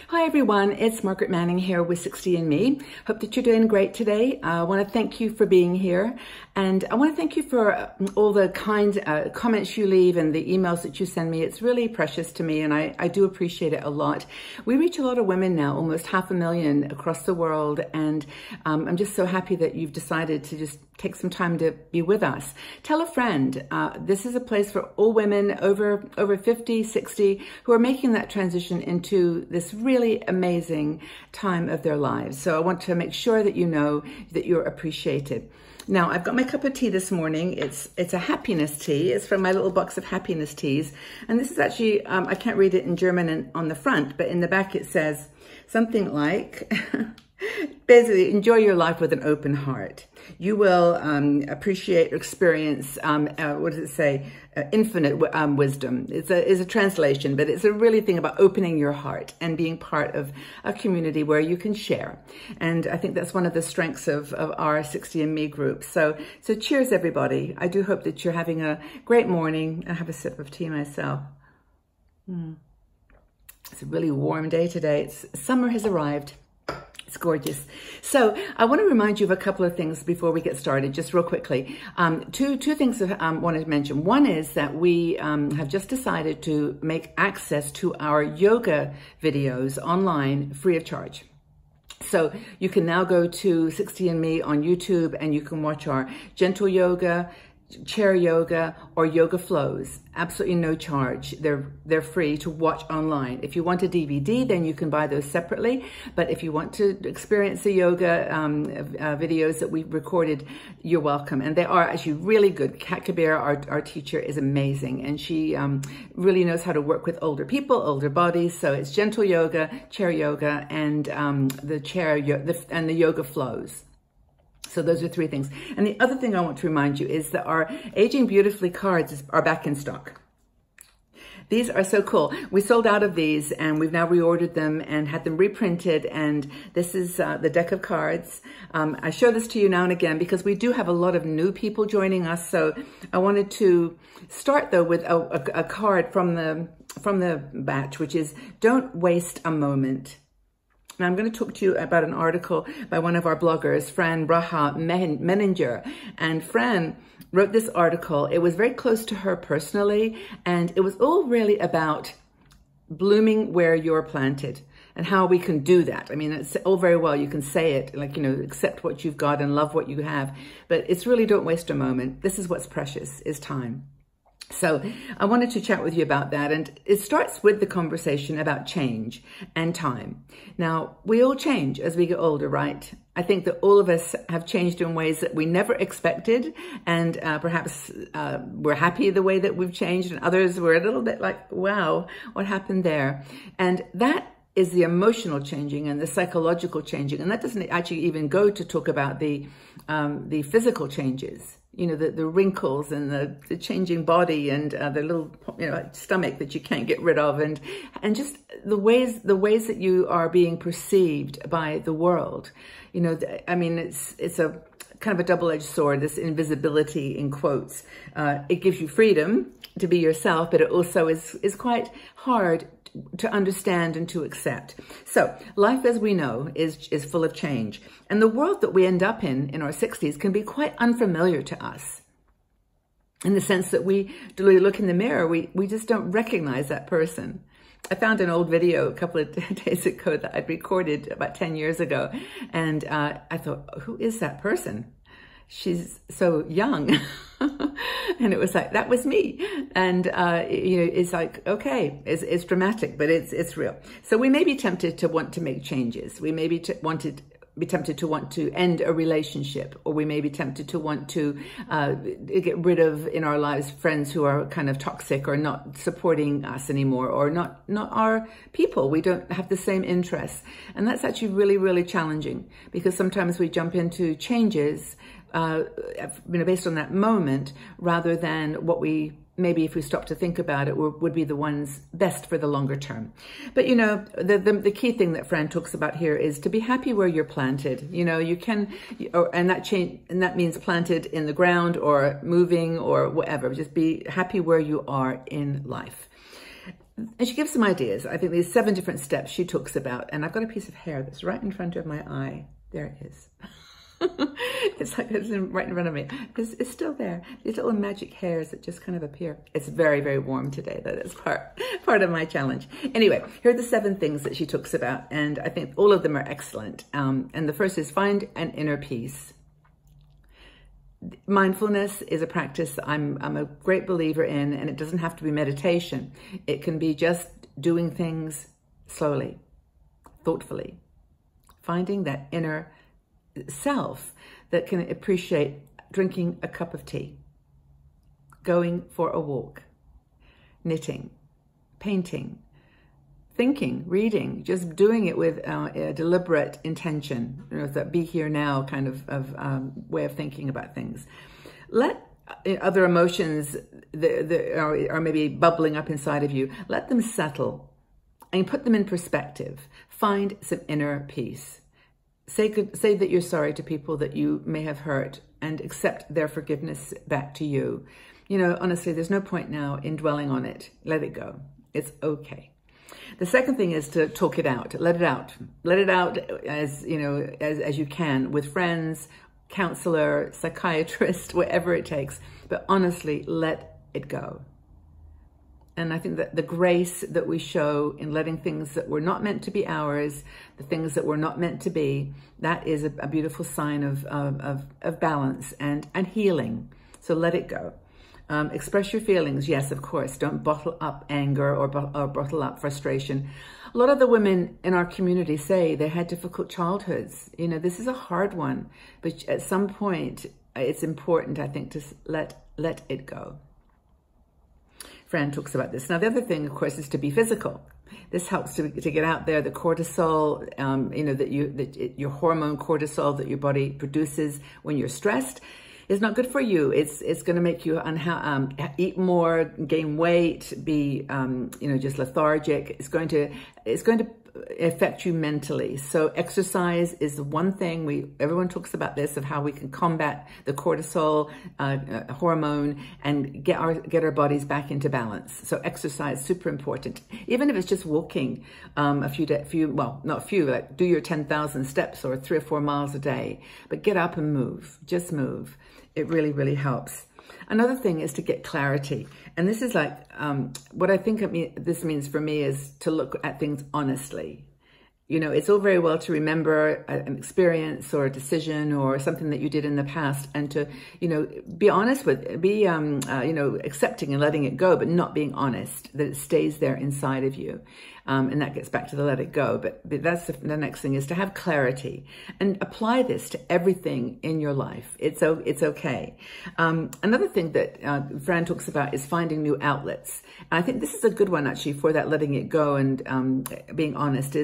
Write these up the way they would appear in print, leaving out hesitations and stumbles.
Hi everyone, it's Margaret Manning here with 60andMe. Hope that you're doing great today. I want to thank you for being here, and I want to thank you for all the kind comments you leave and the emails that you send me. It's really precious to me, and I do appreciate it a lot. We reach a lot of women now, almost 500,000 across the world, and I'm just so happy that you've decided to just take some time to be with us. Tell a friend. This is a place for all women over 50, 60 who are making that transition into this really amazing time of their lives. So I want to make sure that you know that you're appreciated. Now, I've got my cup of tea this morning. It's a happiness tea. It's from my little box of happiness teas. And this is actually, I can't read it in German on the front, but in the back it says something like, basically, enjoy your life with an open heart. You will appreciate or experience, what does it say? Infinite wisdom. It's a translation, but it's a really thing about opening your heart and being part of a community where you can share. And I think that's one of the strengths of our 60andMe group. So cheers, everybody. I do hope that you're having a great morning. I have a sip of tea myself. It's a really warm day today. Summer has arrived. It's gorgeous. So I want to remind you of a couple of things before we get started, just real quickly. Two things I wanted to mention. One is that we have just decided to make access to our yoga videos online free of charge. So you can now go to 60andMe on YouTube and you can watch our gentle yoga, chair yoga, or yoga flows. Absolutely no charge. They're free to watch online. If you want a DVD, then you can buy those separately. But if you want to experience the yoga videos that we recorded, you're welcome. And they are actually really good. Kat Kabir, our teacher, is amazing, and she really knows how to work with older people, older bodies. So it's gentle yoga, chair yoga, and the yoga flows. So those are three things. And the other thing I want to remind you is that our Aging Beautifully cards are back in stock. These are so cool. We sold out of these and we've now reordered them and had them reprinted. And this is the deck of cards. I show this to you now and again because we do have a lot of new people joining us. So I wanted to start though with a card from the batch, which is don't waste a moment. Now, I'm going to talk to you about an article by one of our bloggers, Fran Braha Menninger. And Fran wrote this article. It was very close to her personally, and it was all really about blooming where you're planted and how we can do that. I mean, it's all very well. You can say it like, you know, accept what you've got and love what you have. But it's really don't waste a moment. This is what's precious, is time. So I wanted to chat with you about that. And it starts with the conversation about change and time. Now, we all change as we get older, right? I think that all of us have changed in ways that we never expected. And perhaps we're happy the way that we've changed. And others were a little bit like, wow, what happened there? And that is the emotional changing and the psychological changing. And that doesn't actually even go to talk about the physical changes. You know, the wrinkles and the changing body and the little, you know, stomach that you can't get rid of, and just the ways that you are being perceived by the world. You know, I mean, it's a kind of a double-edged sword, this invisibility in quotes. It gives you freedom to be yourself, but it also is quite hard to understand and to accept. So life as we know is full of change. And the world that we end up in our 60s can be quite unfamiliar to us, in the sense that we look in the mirror, we just don't recognize that person. I found an old video a couple of days ago that I'd recorded about 10 years ago. And I thought, who is that person? She's so young. And it was like, that was me. And, you know, it's like, okay, it's dramatic, but it's real. So we may be tempted to want to make changes. We may be tempted to want to end a relationship, or we may be tempted to want to get rid of in our lives friends who are kind of toxic or not supporting us anymore, or not our people. We don't have the same interests. And that's actually really, really challenging, because sometimes we jump into changes you know, based on that moment, rather than what we maybe, if we stop to think about it, would be the ones best for the longer term. But, you know, the key thing that Fran talks about here is to be happy where you're planted. You know, you can, and that means planted in the ground or moving or whatever. Just be happy where you are in life. And she gives some ideas. I think there's 7 different steps she talks about. And I've got a piece of hair that's right in front of my eye. There it is. It's like it's right in front of me. It's still there. These little magic hairs that just kind of appear. It's very, very warm today. That is part of my challenge. Anyway, here are the 7 things that she talks about. And I think all of them are excellent. And the first is find an inner peace. Mindfulness is a practice I'm a great believer in, and it doesn't have to be meditation. It can be just doing things slowly, thoughtfully, finding that inner self that can appreciate drinking a cup of tea, going for a walk, knitting, painting, thinking, reading, just doing it with a deliberate intention, that be here now kind of way of thinking about things. Let other emotions that are maybe bubbling up inside of you, let them settle and put them in perspective. Find some inner peace. Say that you're sorry to people that you may have hurt and accept their forgiveness back to you. Honestly, there's no point now in dwelling on it. Let it go. It's okay. The second thing is to talk it out. Let it out. Let it out as you can, with friends, counselor, psychiatrist, whatever it takes. But honestly, let it go. And I think that the grace that we show in letting things that were not meant to be ours, the things that were not meant to be, that is a beautiful sign of balance and healing. So let it go. Express your feelings. Yes, of course. Don't bottle up anger or bottle up frustration. A lot of the women in our community say they had difficult childhoods. This is a hard one, but at some point it's important, I think, to let it go. Fran talks about this. Now, the other thing, of course, is to be physical. This helps to get out there. The cortisol, your hormone cortisol that your body produces when you're stressed is not good for you. It's going to make you eat more, gain weight, be just lethargic. It's going to affect you mentally. So exercise is the one thing everyone talks about this, of how we can combat the cortisol hormone and get our bodies back into balance. So exercise, super important. Even if it's just walking like do your 10,000 steps or 3 or 4 miles a day, but get up and move, just move. It really, really helps. Another thing is to get clarity. And this is like, what I think this means for me is to look at things honestly. It's all very well to remember an experience or a decision or something that you did in the past, and to, be honest with, be, accepting and letting it go, but not being honest, that it stays there inside of you. And that gets back to the let it go. But that's the next thing, is to have clarity and apply this to everything in your life. It's okay. Another thing that Fran talks about is finding new outlets. And I think this is a good one, actually, for that letting it go and being honest.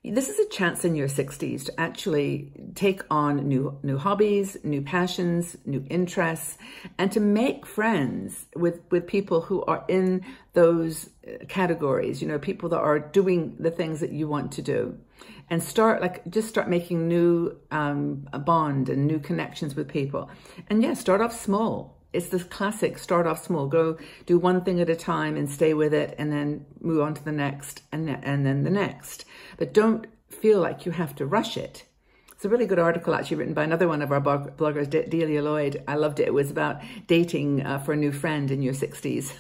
This is a chance in your 60s to actually take on new hobbies, new passions, new interests, and to make friends with people who are in those categories, people that are doing the things that you want to do. And start making new a bond and new connections with people. And yeah, start off small. It's this classic, start off small, go do one thing at a time and stay with it, and then move on to the next and then the next. But don't feel like you have to rush it. It's a really good article actually written by another one of our bloggers, Delia Lloyd. I loved it. It was about dating for a new friend in your 60s.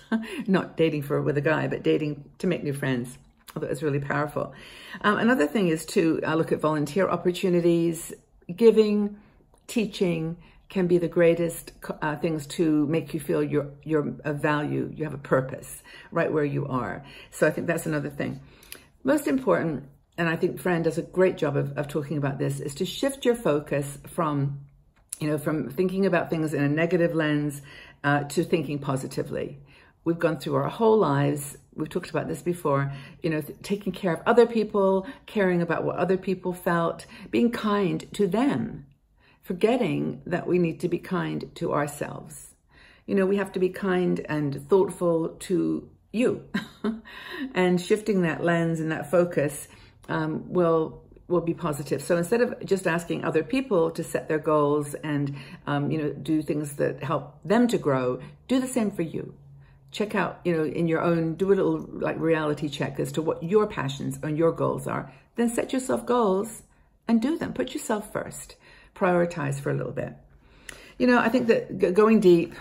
Not dating with a guy, but dating to make new friends. I thought it was really powerful. Another thing is to look at volunteer opportunities. Giving, teaching can be the greatest things to make you feel you're of value. You have a purpose right where you are. So I think that's another thing. Most important, and I think Fran does a great job of talking about this, is to shift your focus from thinking about things in a negative lens to thinking positively. We've gone through our whole lives. We've talked about this before, taking care of other people, caring about what other people felt, being kind to them, forgetting that we need to be kind to ourselves. We have to be kind and thoughtful to you. And shifting that lens and that focus will be positive. So instead of just asking other people to set their goals and do things that help them to grow, do the same for you. check out, in your own, do a little like reality check as to what your passions and your goals are. Then set yourself goals and do them. Put yourself first. Prioritize for a little bit. I think that going deep,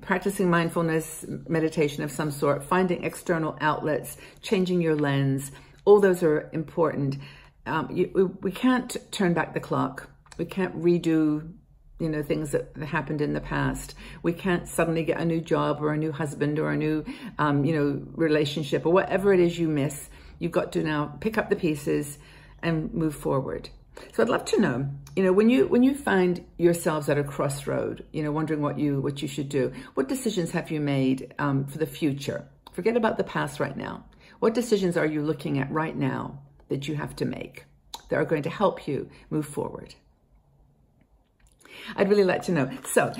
practicing mindfulness, meditation of some sort, finding external outlets, changing your lens, all those are important. We can't turn back the clock. We can't redo, things that happened in the past. We can't suddenly get a new job or a new husband or a new, relationship or whatever it is you miss. You've got to now pick up the pieces and move forward. So I'd love to know, when you find yourselves at a crossroad, wondering what you should do, what decisions have you made for the future? Forget about the past right now. What decisions are you looking at right now that you have to make that are going to help you move forward? I'd really like to know. So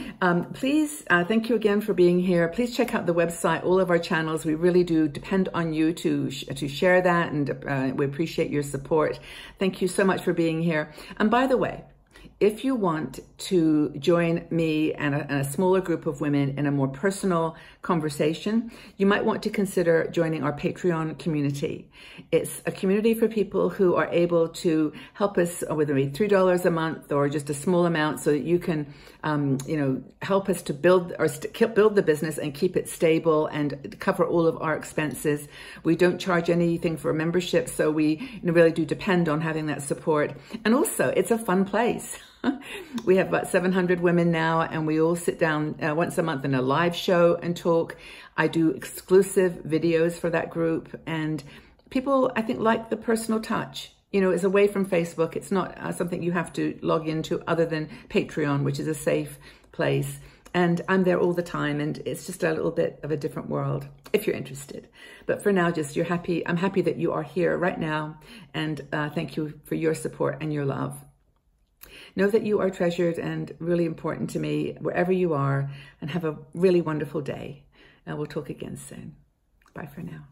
please, thank you again for being here. Please check out the website, all of our channels. We really do depend on you to share that, and we appreciate your support. Thank you so much for being here. And by the way, if you want to join me and a smaller group of women in a more personal conversation, you might want to consider joining our Patreon community. It's a community for people who are able to help us with maybe $3 a month or just a small amount, so that you can, help us to build the business and keep it stable and cover all of our expenses. We don't charge anything for membership, so we really do depend on having that support. And also, it's a fun place. We have about 700 women now, and we all sit down once a month in a live show and talk. I do exclusive videos for that group, and people, I think, like the personal touch. It's away from Facebook. It's not something you have to log into other than Patreon, which is a safe place. And I'm there all the time, and it's just a little bit of a different world if you're interested. But for now, I'm happy that you are here right now, and thank you for your support and your love. Know that you are treasured and really important to me wherever you are, and have a really wonderful day. And we'll talk again soon. Bye for now.